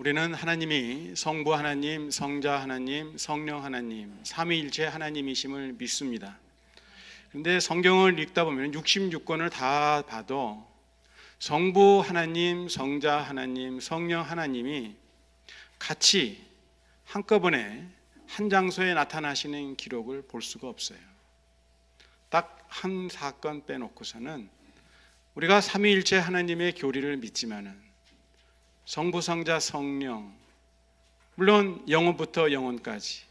우리는 하나님이 성부 하나님, 성자 하나님, 성령 하나님, 삼위일체 하나님이심을 믿습니다. 그런데 성경을 읽다 보면 66권을 다 봐도 성부 하나님, 성자 하나님, 성령 하나님이 같이 한꺼번에 한 장소에 나타나시는 기록을 볼 수가 없어요. 딱 한 사건 빼놓고서는 우리가 삼위일체 하나님의 교리를 믿지만은 성부, 성자, 성령, 물론 영원부터 영원까지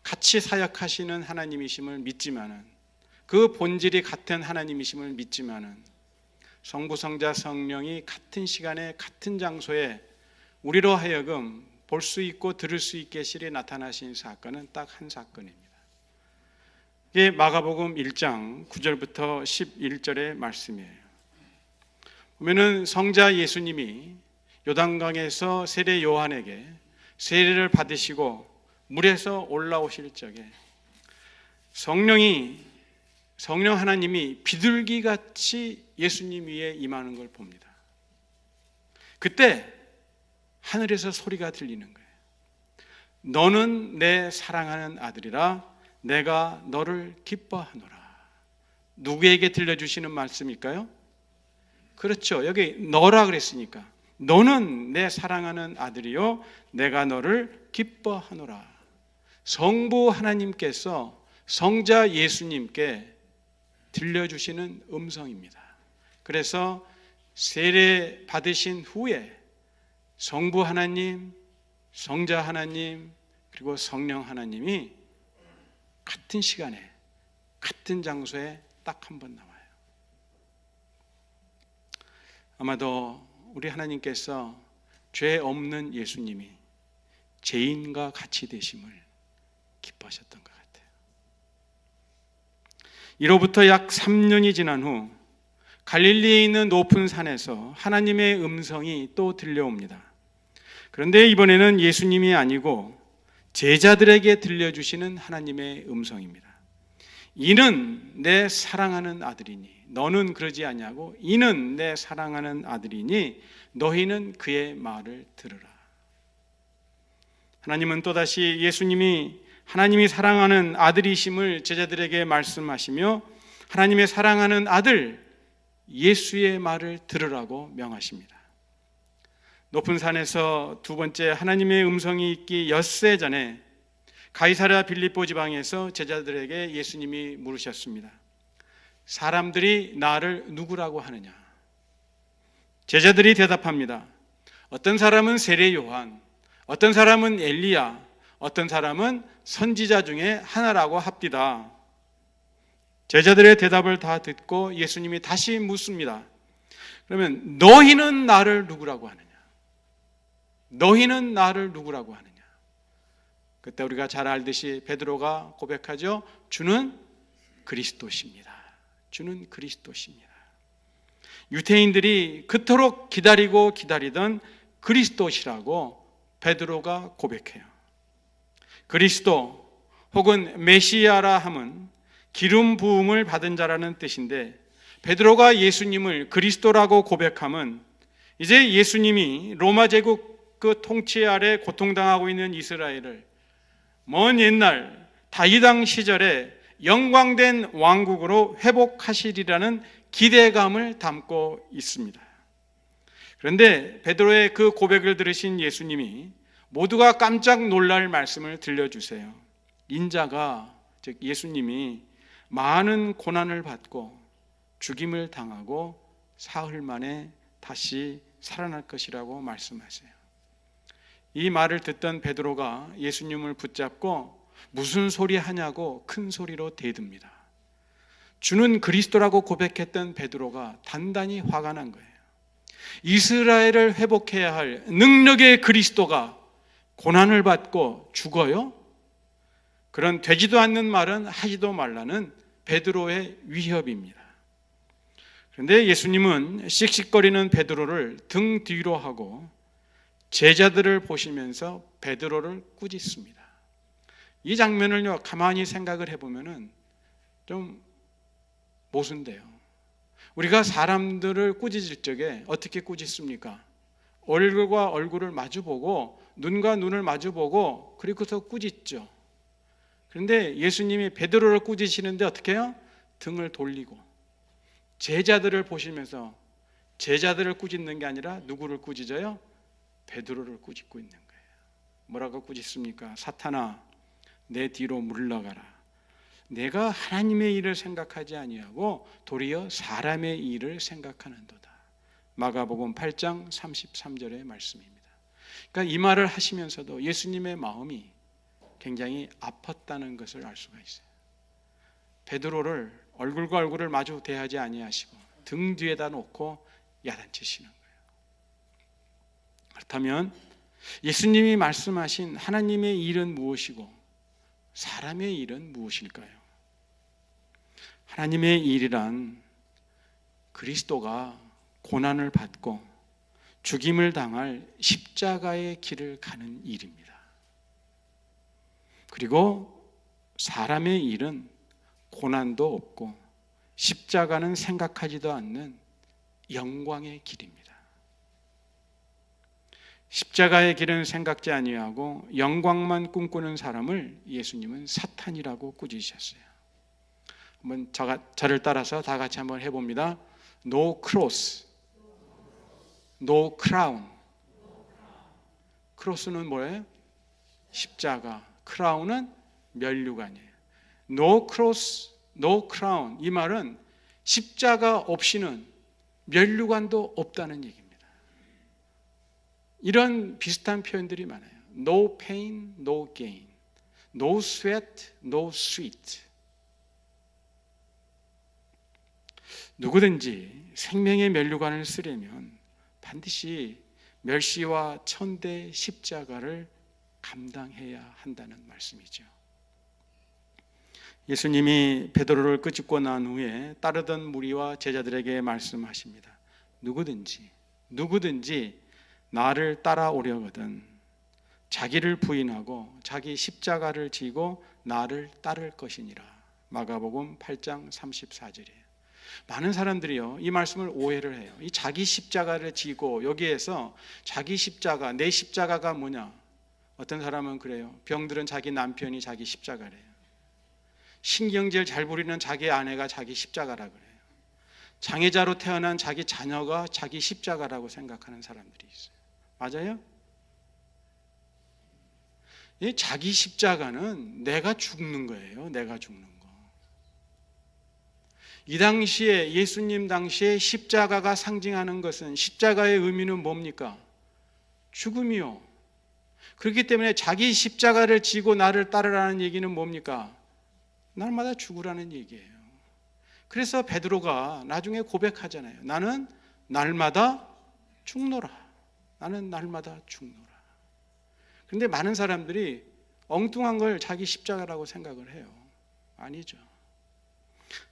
같이 사역하시는 하나님이심을 믿지만은, 그 본질이 같은 하나님이심을 믿지만은, 성부, 성자, 성령이 같은 시간에 같은 장소에 우리로 하여금 볼 수 있고 들을 수 있게 실이 나타나신 사건은 딱 한 사건입니다. 이게 마가복음 1장 9절부터 11절의 말씀이에요. 보면은 성자 예수님이 요단강에서 세례 요한에게 세례를 받으시고 물에서 올라오실 적에 성령 하나님이 비둘기같이 예수님 위에 임하는 걸 봅니다. 그때 하늘에서 소리가 들리는 거예요. 너는 내 사랑하는 아들이라 내가 너를 기뻐하노라. 누구에게 들려주시는 말씀일까요? 그렇죠. 여기 너라 그랬으니까 너는 내 사랑하는 아들이요 내가 너를 기뻐하노라. 성부 하나님께서 성자 예수님께 들려주시는 음성입니다. 그래서 세례 받으신 후에 성부 하나님, 성자 하나님, 그리고 성령 하나님이 같은 시간에 같은 장소에 딱 한 번 나와요. 아마도 우리 하나님께서 죄 없는 예수님이 죄인과 같이 되심을 기뻐하셨던 것 같아요. 이로부터 약 3년이 지난 후 갈릴리에 있는 높은 산에서 하나님의 음성이 또 들려옵니다. 그런데 이번에는 예수님이 아니고 제자들에게 들려주시는 하나님의 음성입니다. 이는 내 사랑하는 아들이니, 너는 그러지 아니하고 이는 내 사랑하는 아들이니 너희는 그의 말을 들으라. 하나님은 또다시 예수님이 하나님이 사랑하는 아들이심을 제자들에게 말씀하시며 하나님의 사랑하는 아들 예수의 말을 들으라고 명하십니다. 높은 산에서 두 번째 하나님의 음성이 있기 엿새 전에 가이사랴 빌립보 지방에서 제자들에게 예수님이 물으셨습니다. 사람들이 나를 누구라고 하느냐? 제자들이 대답합니다. 어떤 사람은 세례 요한, 어떤 사람은 엘리야, 어떤 사람은 선지자 중에 하나라고 합디다. 제자들의 대답을 다 듣고 예수님이 다시 묻습니다. 그러면 너희는 나를 누구라고 하느냐? 너희는 나를 누구라고 하느냐? 그때 우리가 잘 알듯이 베드로가 고백하죠. 주는 그리스도십니다. 주는 그리스도십니다. 유대인들이 그토록 기다리고 기다리던 그리스도시라고 베드로가 고백해요. 그리스도 혹은 메시아라 함은 기름 부음을 받은 자라는 뜻인데, 베드로가 예수님을 그리스도라고 고백함은 이제 예수님이 로마 제국 그 통치 아래 고통당하고 있는 이스라엘을 먼 옛날 다윗 왕 시절에 영광된 왕국으로 회복하시리라는 기대감을 담고 있습니다. 그런데 베드로의 그 고백을 들으신 예수님이 모두가 깜짝 놀랄 말씀을 들려주세요. 인자가, 즉 예수님이 많은 고난을 받고 죽임을 당하고 사흘 만에 다시 살아날 것이라고 말씀하세요. 이 말을 듣던 베드로가 예수님을 붙잡고 무슨 소리 하냐고 큰 소리로 대듭니다. 주는 그리스도라고 고백했던 베드로가 단단히 화가 난 거예요. 이스라엘을 회복해야 할 능력의 그리스도가 고난을 받고 죽어요? 그런 되지도 않는 말은 하지도 말라는 베드로의 위협입니다. 그런데 예수님은 씩씩거리는 베드로를 등 뒤로 하고 제자들을 보시면서 베드로를 꾸짖습니다. 이 장면을요 가만히 생각을 해보면은 좀 모순돼요. 우리가 사람들을 꾸짖을 적에 어떻게 꾸짖습니까? 얼굴과 얼굴을 마주보고 눈과 눈을 마주보고 그리고서 꾸짖죠. 그런데 예수님이 베드로를 꾸짖으시는데 어떻게 해요? 등을 돌리고 제자들을 보시면서 제자들을 꾸짖는 게 아니라 누구를 꾸짖어요? 베드로를 꾸짖고 있는 거예요. 뭐라고 꾸짖습니까? 사탄아, 내 뒤로 물러가라. 내가 하나님의 일을 생각하지 아니하고 도리어 사람의 일을 생각하는도다. 마가복음 8장 33절의 말씀입니다. 그러니까 이 말을 하시면서도 예수님의 마음이 굉장히 아팠다는 것을 알 수가 있어요. 베드로를 얼굴과 얼굴을 마주 대하지 아니하시고 등 뒤에다 놓고 야단치시는 거예요. 그렇다면 예수님이 말씀하신 하나님의 일은 무엇이고 사람의 일은 무엇일까요? 하나님의 일이란 그리스도가 고난을 받고 죽임을 당할 십자가의 길을 가는 일입니다. 그리고 사람의 일은 고난도 없고 십자가는 생각하지도 않는 영광의 길입니다. 십자가의 길은 생각지 아니하고 영광만 꿈꾸는 사람을 예수님은 사탄이라고 꾸짖으셨어요. 한번 저를 따라서 다 같이 한번 해봅니다. No cross, no crown. 크로스는 뭐예요? 십자가. 크라운은 면류관이에요. No cross, no crown. 이 말은 십자가 없이는 면류관도 없다는 얘기입니다. 이런 비슷한 표현들이 많아요. No pain, no gain. No sweat, no sweet. 누구든지 생명의 면류관을 쓰려면 반드시 멸시와 천대 십자가를 감당해야 한다는 말씀이죠. 예수님이 베드로를 끄집고 난 후에 따르던 무리와 제자들에게 말씀하십니다. 누구든지 나를 따라오려거든 자기를 부인하고 자기 십자가를 지고 나를 따를 것이니라. 마가복음 8장 34절이에요. 많은 사람들이요 이 말씀을 오해를 해요. 이 자기 십자가를 지고 여기에서 자기 십자가, 내 십자가가 뭐냐? 어떤 사람은 그래요. 병들은 자기 남편이 자기 십자가래요. 신경질 잘 부리는 자기 아내가 자기 십자가라 그래요. 장애자로 태어난 자기 자녀가 자기 십자가라고 생각하는 사람들이 있어요. 맞아요? 이 자기 십자가는 내가 죽는 거예요. 내가 죽는 거. 이 당시에 예수님 당시에 십자가가 상징하는 것은 십자가의 의미는 뭡니까? 죽음이요. 그렇기 때문에 자기 십자가를 지고 나를 따르라는 얘기는 뭡니까? 날마다 죽으라는 얘기예요. 그래서 베드로가 나중에 고백하잖아요. 나는 날마다 죽노라. 나는 날마다 죽노라. 그런데 많은 사람들이 엉뚱한 걸 자기 십자가라고 생각을 해요. 아니죠.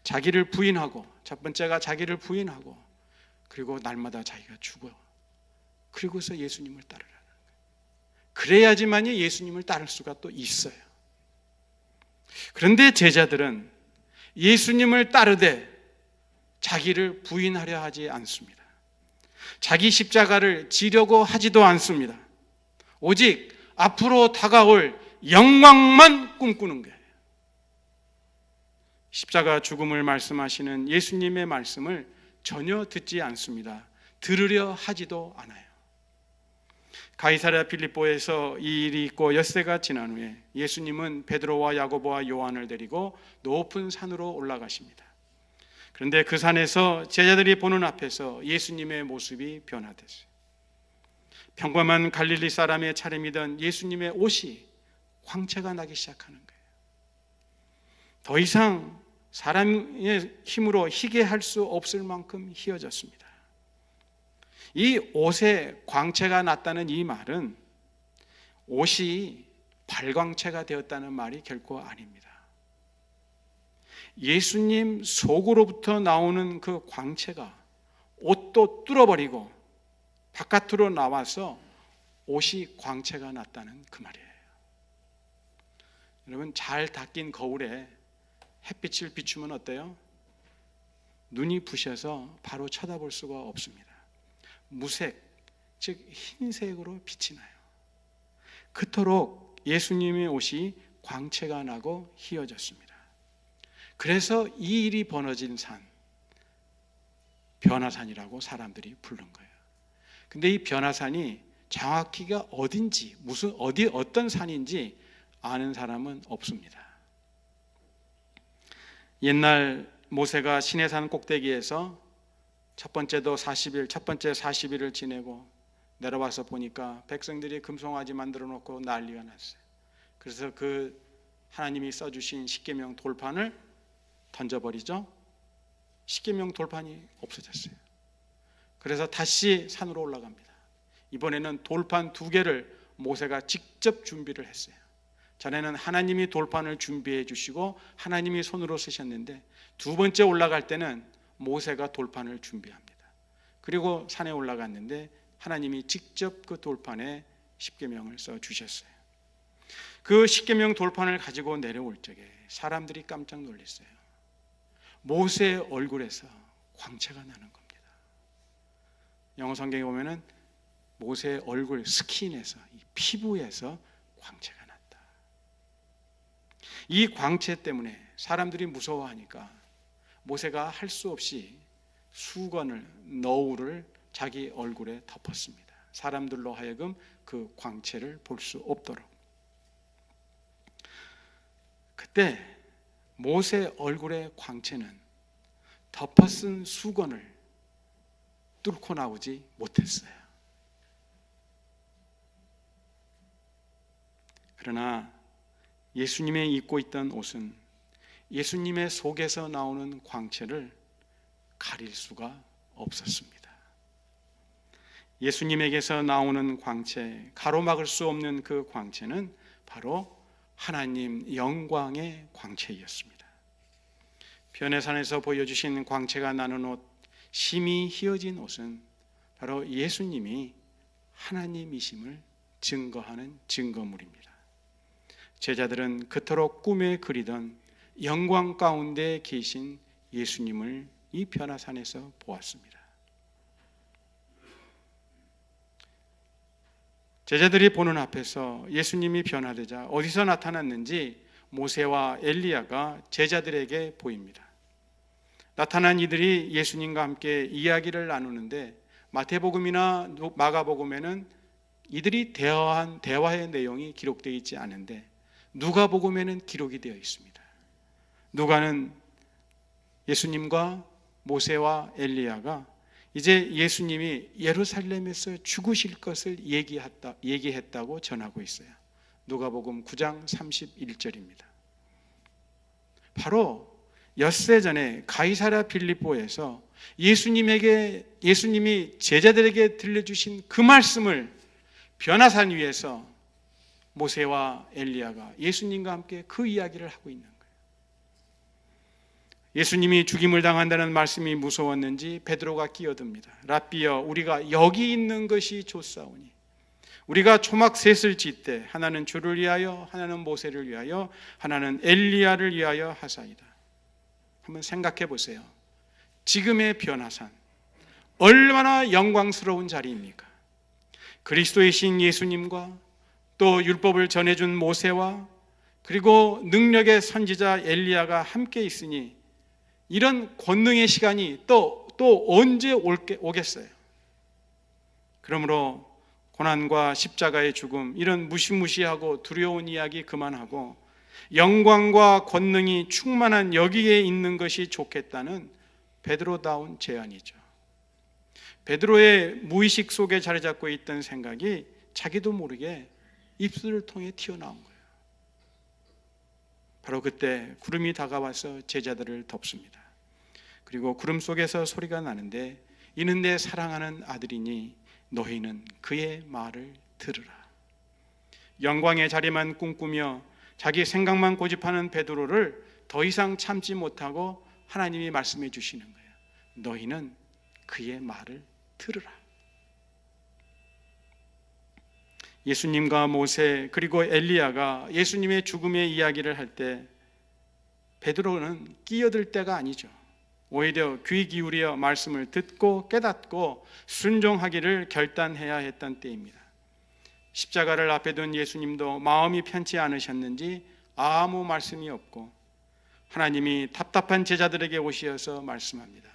자기를 부인하고, 첫 번째가 자기를 부인하고, 그리고 날마다 자기가 죽어. 그리고서 예수님을 따르라는 거예요. 그래야지만이 예수님을 따를 수가 또 있어요. 그런데 제자들은 예수님을 따르되 자기를 부인하려 하지 않습니다. 자기 십자가를 지려고 하지도 않습니다. 오직 앞으로 다가올 영광만 꿈꾸는 거예요. 십자가 죽음을 말씀하시는 예수님의 말씀을 전혀 듣지 않습니다. 들으려 하지도 않아요. 가이사랴 빌립보에서 이 일이 있고 엿새가 지난 후에 예수님은 베드로와 야고보와 요한을 데리고 높은 산으로 올라가십니다. 그런데 그 산에서 제자들이 보는 앞에서 예수님의 모습이 변화됐어요. 평범한 갈릴리 사람의 차림이던 예수님의 옷이 광채가 나기 시작하는 거예요. 더 이상 사람의 힘으로 희게 할 수 없을 만큼 희어졌습니다. 이 옷에 광채가 났다는 이 말은 옷이 발광체가 되었다는 말이 결코 아닙니다. 예수님 속으로부터 나오는 그 광채가 옷도 뚫어버리고 바깥으로 나와서 옷이 광채가 났다는 그 말이에요. 여러분, 잘 닦인 거울에 햇빛을 비추면 어때요? 눈이 부셔서 바로 쳐다볼 수가 없습니다. 무색, 즉 흰색으로 빛이 나요. 그토록 예수님의 옷이 광채가 나고 희어졌습니다. 그래서 이 일이 벌어진 산, 변화산이라고 사람들이 부른 거예요. 근데 이 변화산이 정확히가 어딘지, 어떤 산인지 아는 사람은 없습니다. 옛날 모세가 시내산 꼭대기에서 첫 번째 40일을 지내고 내려와서 보니까 백성들이 금송아지 만들어 놓고 난리가 났어요. 그래서 그 하나님이 써주신 십계명 돌판을 던져버리죠. 십계명 돌판이 없어졌어요. 그래서 다시 산으로 올라갑니다. 이번에는 돌판 2개를 모세가 직접 준비를 했어요. 전에는 하나님이 돌판을 준비해 주시고 하나님이 손으로 쓰셨는데, 2번째 올라갈 때는 모세가 돌판을 준비합니다. 그리고 산에 올라갔는데 하나님이 직접 그 돌판에 십계명을 써 주셨어요. 그 십계명 돌판을 가지고 내려올 적에 사람들이 깜짝 놀랐어요. 모세의 얼굴에서 광채가 나는 겁니다. 영어 성경에 보면은 모세의 얼굴 스킨에서, 이 피부에서 광채가 났다. 이 광채 때문에 사람들이 무서워하니까 모세가 할 수 없이 수건을, 너울을 자기 얼굴에 덮었습니다. 사람들로 하여금 그 광채를 볼 수 없도록. 그때 모세 얼굴의 광채는 덮어쓴 수건을 뚫고 나오지 못했어요. 그러나 예수님의 입고 있던 옷은 예수님의 속에서 나오는 광채를 가릴 수가 없었습니다. 예수님에게서 나오는 광채, 가로막을 수 없는 그 광채는 바로 하나님 영광의 광채였습니다. 변해산에서 보여주신 광채가 나는 옷, 심이 희어진 옷은 바로 예수님이 하나님이심을 증거하는 증거물입니다. 제자들은 그토록 꿈에 그리던 영광 가운데 계신 예수님을 이 변화산에서 보았습니다. 제자들이 보는 앞에서 예수님이 변화되자 어디서 나타났는지 모세와 엘리야가 제자들에게 보입니다. 나타난 이들이 예수님과 함께 이야기를 나누는데 마태복음이나 마가복음에는 이들이 대화한 대화의 내용이 기록되어 있지 않은데 누가복음에는 기록이 되어 있습니다. 누가는 예수님과 모세와 엘리야가 이제 예수님이 예루살렘에서 죽으실 것을 얘기했다고 전하고 있어요. 누가복음 9장 31절입니다. 바로 엿새 전에 가이사랴 빌립보에서 예수님이 제자들에게 들려주신 그 말씀을 변화산 위에서 모세와 엘리야가 예수님과 함께 그 이야기를 하고 있는 거예요. 예수님이 죽임을 당한다는 말씀이 무서웠는지 베드로가 끼어듭니다. 랍비여, 우리가 여기 있는 것이 좋사오니 우리가 초막 셋을 짓되 하나는 주를 위하여, 하나는 모세를 위하여, 하나는 엘리야를 위하여 하사이다. 한번 생각해 보세요. 지금의 변화산 얼마나 영광스러운 자리입니까? 그리스도의 신 예수님과 또 율법을 전해준 모세와 그리고 능력의 선지자 엘리야가 함께 있으니 이런 권능의 시간이 또 언제 오겠어요? 그러므로 고난과 십자가의 죽음, 이런 무시무시하고 두려운 이야기 그만하고 영광과 권능이 충만한 여기에 있는 것이 좋겠다는 베드로다운 제안이죠. 베드로의 무의식 속에 자리 잡고 있던 생각이 자기도 모르게 입술을 통해 튀어나온 거예요. 바로 그때 구름이 다가와서 제자들을 덮습니다. 그리고 구름 속에서 소리가 나는데 이는 내 사랑하는 아들이니 너희는 그의 말을 들으라. 영광의 자리만 꿈꾸며 자기 생각만 고집하는 베드로를 더 이상 참지 못하고 하나님이 말씀해 주시는 거예요. 너희는 그의 말을 들으라. 예수님과 모세 그리고 엘리야가 예수님의 죽음의 이야기를 할 때 베드로는 끼어들 때가 아니죠. 오히려 귀 기울여 말씀을 듣고 깨닫고 순종하기를 결단해야 했던 때입니다. 십자가를 앞에 둔 예수님도 마음이 편치 않으셨는지 아무 말씀이 없고 하나님이 답답한 제자들에게 오시어서 말씀합니다.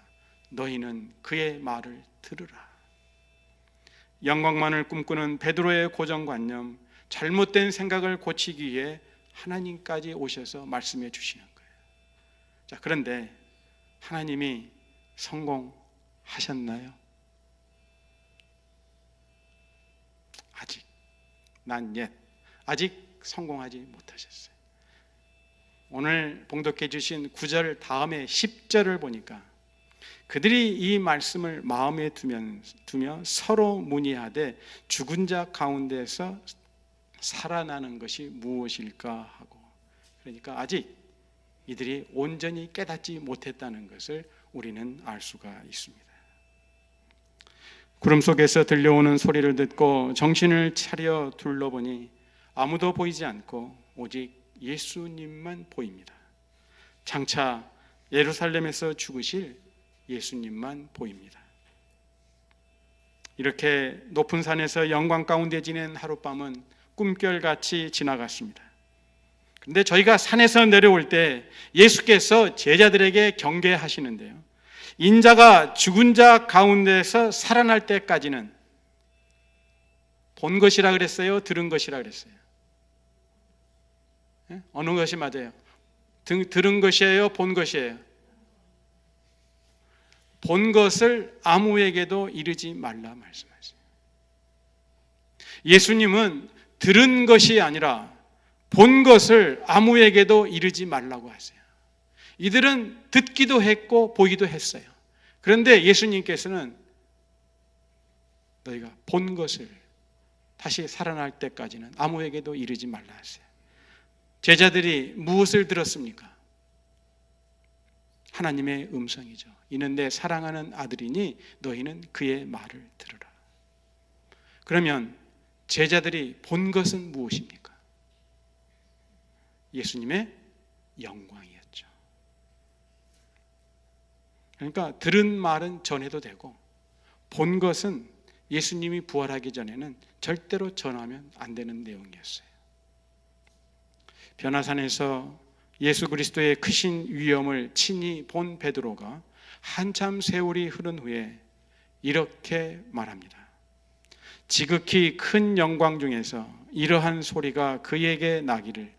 너희는 그의 말을 들으라. 영광만을 꿈꾸는 베드로의 고정관념, 잘못된 생각을 고치기 위해 하나님까지 오셔서 말씀해 주시는 거예요. 자, 그런데 하나님이 성공하셨나요? 아직, 아직 성공하지 못하셨어요. 오늘 봉독해 주신 9절 다음에 10절을 보니까 그들이 이 말씀을 마음에 두며 서로 문의하되 죽은 자 가운데서 살아나는 것이 무엇일까 하고, 그러니까 아직 이들이 온전히 깨닫지 못했다는 것을 우리는 알 수가 있습니다. 구름 속에서 들려오는 소리를 듣고 정신을 차려 둘러보니 아무도 보이지 않고 오직 예수님만 보입니다. 장차 예루살렘에서 죽으실 예수님만 보입니다. 이렇게 높은 산에서 영광 가운데 지낸 하룻밤은 꿈결같이 지나갔습니다. 그런데 저희가 산에서 내려올 때 예수께서 제자들에게 경계하시는데요, 인자가 죽은 자 가운데서 살아날 때까지는 본 것이라 그랬어요? 들은 것이라 그랬어요? 어느 것이 맞아요? 들은 것이에요? 본 것이에요? 본 것을 아무에게도 이르지 말라 말씀하세요. 예수님은 들은 것이 아니라 본 것을 아무에게도 이르지 말라고 하세요. 이들은 듣기도 했고 보기도 했어요. 그런데 예수님께서는 너희가 본 것을 다시 살아날 때까지는 아무에게도 이르지 말라 하세요. 제자들이 무엇을 들었습니까? 하나님의 음성이죠. 이는 내 사랑하는 아들이니 너희는 그의 말을 들으라. 그러면 제자들이 본 것은 무엇입니까? 예수님의 영광이었죠. 그러니까 들은 말은 전해도 되고 본 것은 예수님이 부활하기 전에는 절대로 전하면 안 되는 내용이었어요. 변화산에서 예수 그리스도의 크신 위엄을 친히 본 베드로가 한참 세월이 흐른 후에 이렇게 말합니다. 지극히 큰 영광 중에서 이러한 소리가 그에게 나기를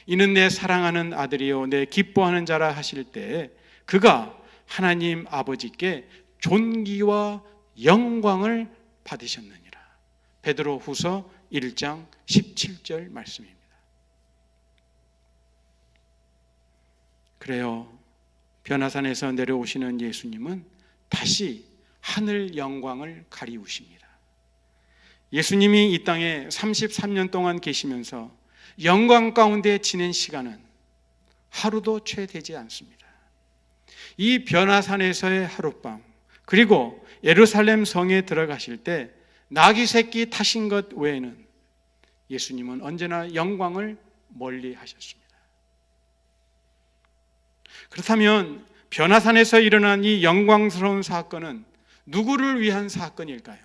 이는 내 사랑하는 아들이요 내 기뻐하는 자라 하실 때에 그가 하나님 아버지께 존귀와 영광을 받으셨느니라. 베드로 후서 1장 17절 말씀입니다. 그래요, 변화산에서 내려오시는 예수님은 다시 하늘 영광을 가리우십니다. 예수님이 이 땅에 33년 동안 계시면서 영광 가운데 지낸 시간은 하루도 채 되지 않습니다. 이 변화산에서의 하룻밤, 그리고 예루살렘 성에 들어가실 때 나귀 새끼 타신 것 외에는 예수님은 언제나 영광을 멀리 하셨습니다. 그렇다면 변화산에서 일어난 이 영광스러운 사건은 누구를 위한 사건일까요?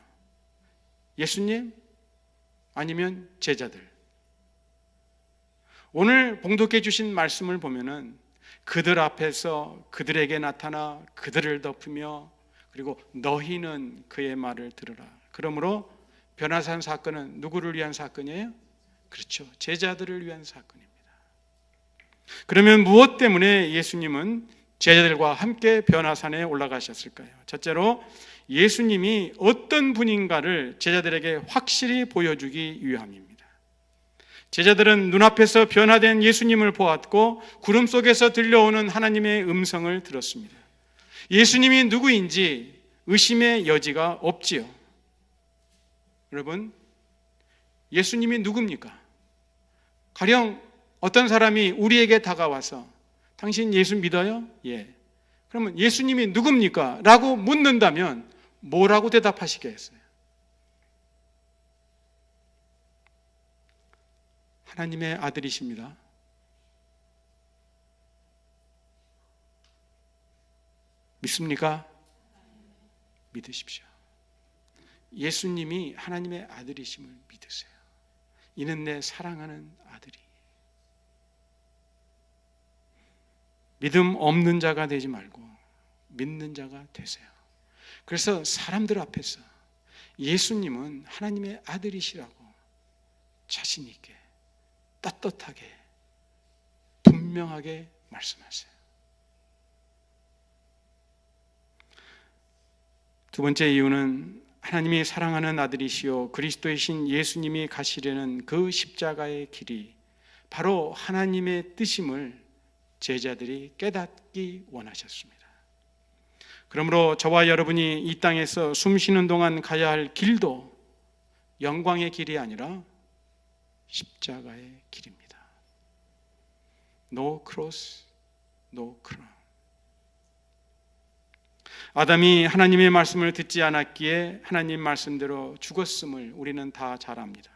예수님? 아니면 제자들? 오늘 봉독해 주신 말씀을 보면은 그들 앞에서 그들에게 나타나 그들을 덮으며 그리고 너희는 그의 말을 들으라. 그러므로 변화산 사건은 누구를 위한 사건이에요? 그렇죠, 제자들을 위한 사건입니다. 그러면 무엇 때문에 예수님은 제자들과 함께 변화산에 올라가셨을까요? 첫째로 예수님이 어떤 분인가를 제자들에게 확실히 보여주기 위함입니다. 제자들은 눈앞에서 변화된 예수님을 보았고 구름 속에서 들려오는 하나님의 음성을 들었습니다. 예수님이 누구인지 의심의 여지가 없지요. 여러분, 예수님이 누굽니까? 가령 어떤 사람이 우리에게 다가와서 당신 예수 믿어요? 예. 그러면 예수님이 누굽니까? 라고 묻는다면 뭐라고 대답하시겠어요? 하나님의 아들이십니다. 믿습니까? 믿으십시오. 예수님이 하나님의 아들이심을 믿으세요. 이는 내 사랑하는 아들이. 믿음 없는 자가 되지 말고 믿는 자가 되세요. 그래서 사람들 앞에서 예수님은 하나님의 아들이시라고 자신 있게, 떳떳하게, 분명하게 말씀하세요. 두 번째 이유는 하나님이 사랑하는 아들이시요 그리스도이신 예수님이 가시려는 그 십자가의 길이 바로 하나님의 뜻임을 제자들이 깨닫기 원하셨습니다. 그러므로 저와 여러분이 이 땅에서 숨쉬는 동안 가야 할 길도 영광의 길이 아니라 십자가의 길입니다. No cross, no crown. 아담이 하나님의 말씀을 듣지 않았기에 하나님 말씀대로 죽었음을 우리는 다 잘 압니다.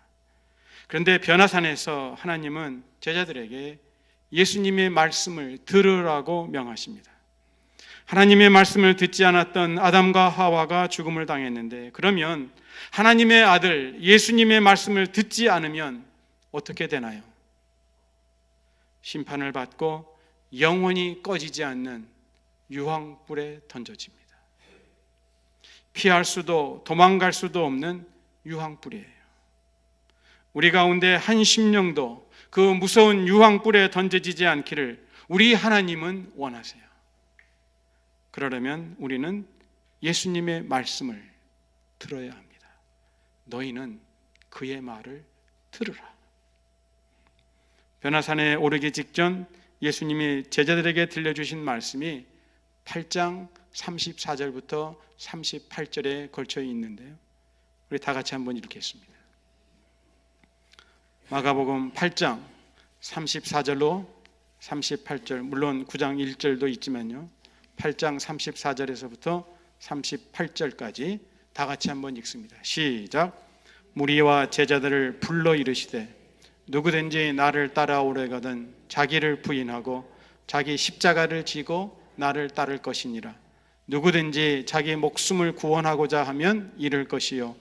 그런데 변화산에서 하나님은 제자들에게 예수님의 말씀을 들으라고 명하십니다. 하나님의 말씀을 듣지 않았던 아담과 하와가 죽음을 당했는데, 그러면 하나님의 아들 예수님의 말씀을 듣지 않으면 어떻게 되나요? 심판을 받고 영원히 꺼지지 않는 유황불에 던져집니다. 피할 수도 도망갈 수도 없는 유황불이에요. 우리 가운데 한 심령도 그 무서운 유황불에 던져지지 않기를 우리 하나님은 원하세요. 그러려면 우리는 예수님의 말씀을 들어야 합니다. 너희는 그의 말을 들으라. 변화산에 오르기 직전 예수님이 제자들에게 들려주신 말씀이 8장 34절부터 38절에 걸쳐 있는데요, 우리 다 같이 한번 읽겠습니다. 마가복음 8장 34절로 38절, 물론 9장 1절도 있지만요, 8장 34절에서부터 38절까지 다 같이 한번 읽습니다. 시작. 무리와 제자들을 불러 이르시되 누구든지 나를 따라오려거든 자기를 부인하고 자기 십자가를 지고 나를 따를 것이니라. 누구든지 자기 목숨을 구원하고자 하면 잃을 것이요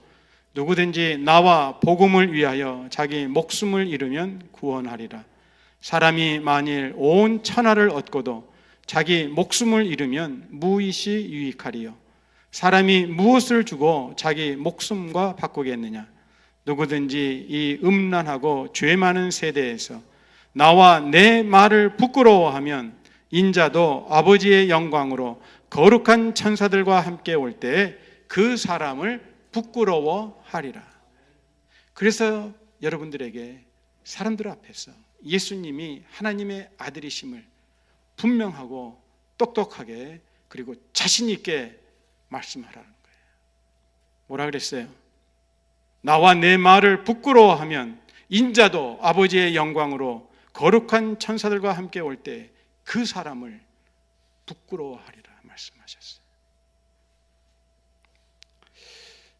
누구든지 나와 복음을 위하여 자기 목숨을 잃으면 구원하리라. 사람이 만일 온 천하를 얻고도 자기 목숨을 잃으면 무엇이 유익하리요? 사람이 무엇을 주고 자기 목숨과 바꾸겠느냐? 누구든지 이 음란하고 죄 많은 세대에서 나와 내 말을 부끄러워하면 인자도 아버지의 영광으로 거룩한 천사들과 함께 올 때에 그 사람을 부끄러워하리라. 그래서 여러분들에게 사람들 앞에서 예수님이 하나님의 아들이심을 분명하고 똑똑하게 그리고 자신 있게 말씀하라는 거예요. 뭐라 그랬어요? 나와 내 말을 부끄러워하면 인자도 아버지의 영광으로 거룩한 천사들과 함께 올 때 그 사람을 부끄러워하리라 말씀하셨어요.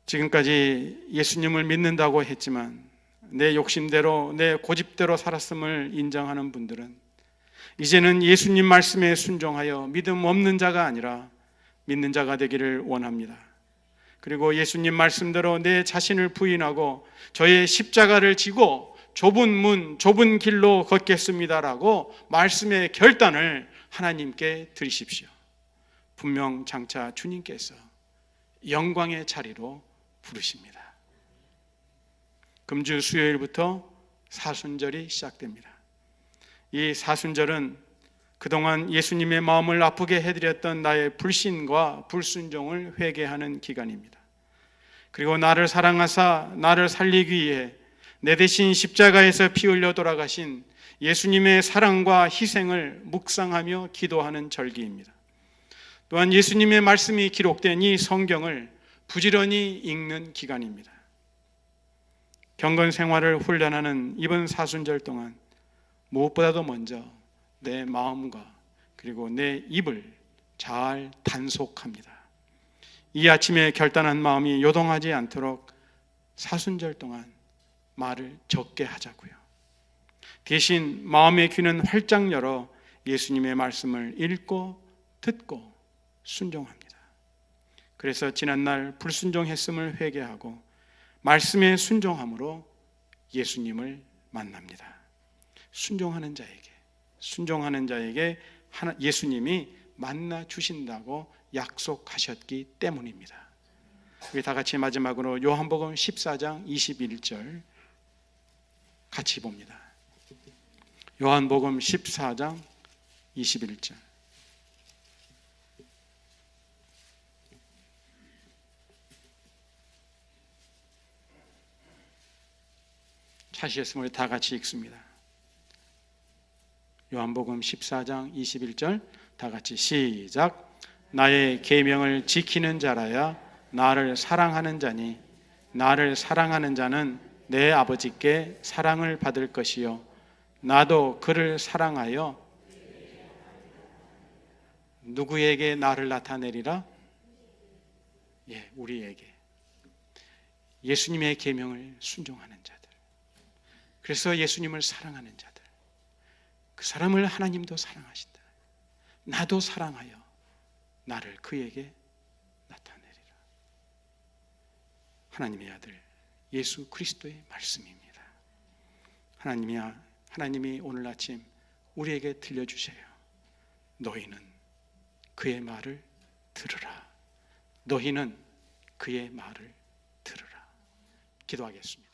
지금까지 예수님을 믿는다고 했지만 내 욕심대로 내 고집대로 살았음을 인정하는 분들은 이제는 예수님 말씀에 순종하여 믿음 없는 자가 아니라 믿는 자가 되기를 원합니다. 그리고 예수님 말씀대로 내 자신을 부인하고 저의 십자가를 지고 좁은 문, 좁은 길로 걷겠습니다라고 말씀의 결단을 하나님께 드리십시오. 분명 장차 주님께서 영광의 자리로 부르십니다. 금주 수요일부터 사순절이 시작됩니다. 이 사순절은 그동안 예수님의 마음을 아프게 해드렸던 나의 불신과 불순종을 회개하는 기간입니다. 그리고 나를 사랑하사 나를 살리기 위해 내 대신 십자가에서 피 흘려 돌아가신 예수님의 사랑과 희생을 묵상하며 기도하는 절기입니다. 또한 예수님의 말씀이 기록된 이 성경을 부지런히 읽는 기간입니다. 경건 생활을 훈련하는 이번 사순절 동안 무엇보다도 먼저 내 마음과 그리고 내 입을 잘 단속합니다. 이 아침에 결단한 마음이 요동하지 않도록 사순절 동안 말을 적게 하자고요. 대신 마음의 귀는 활짝 열어 예수님의 말씀을 읽고 듣고 순종합니다. 그래서 지난날 불순종했음을 회개하고 말씀에 순종함으로 예수님을 만납니다. 순종하는 자에게 예수님이 만나 주신다고 약속하셨기 때문입니다. 우리 다 같이 마지막으로 요한복음 14장 21절 같이 봅니다. 요한복음 14장 21절. 찾으셨으면 우리 다 같이 읽습니다. 요한복음 14장 21절 다 같이 시작. 나의 계명을 지키는 자라야 나를 사랑하는 자니 나를 사랑하는 자는 내 아버지께 사랑을 받을 것이요 나도 그를 사랑하여 누구에게 나를 나타내리라? 우리에게. 예수님의 계명을 순종하는 자들. 그래서 예수님을 사랑하는 자들. 그 사람을 하나님도 사랑하신다. 나도 사랑하여 나를 그에게 나타내리라. 하나님의 아들 예수 그리스도의 말씀입니다. 하나님이 오늘 아침 우리에게 들려주세요. 너희는 그의 말을 들으라. 너희는 그의 말을 들으라. 기도하겠습니다.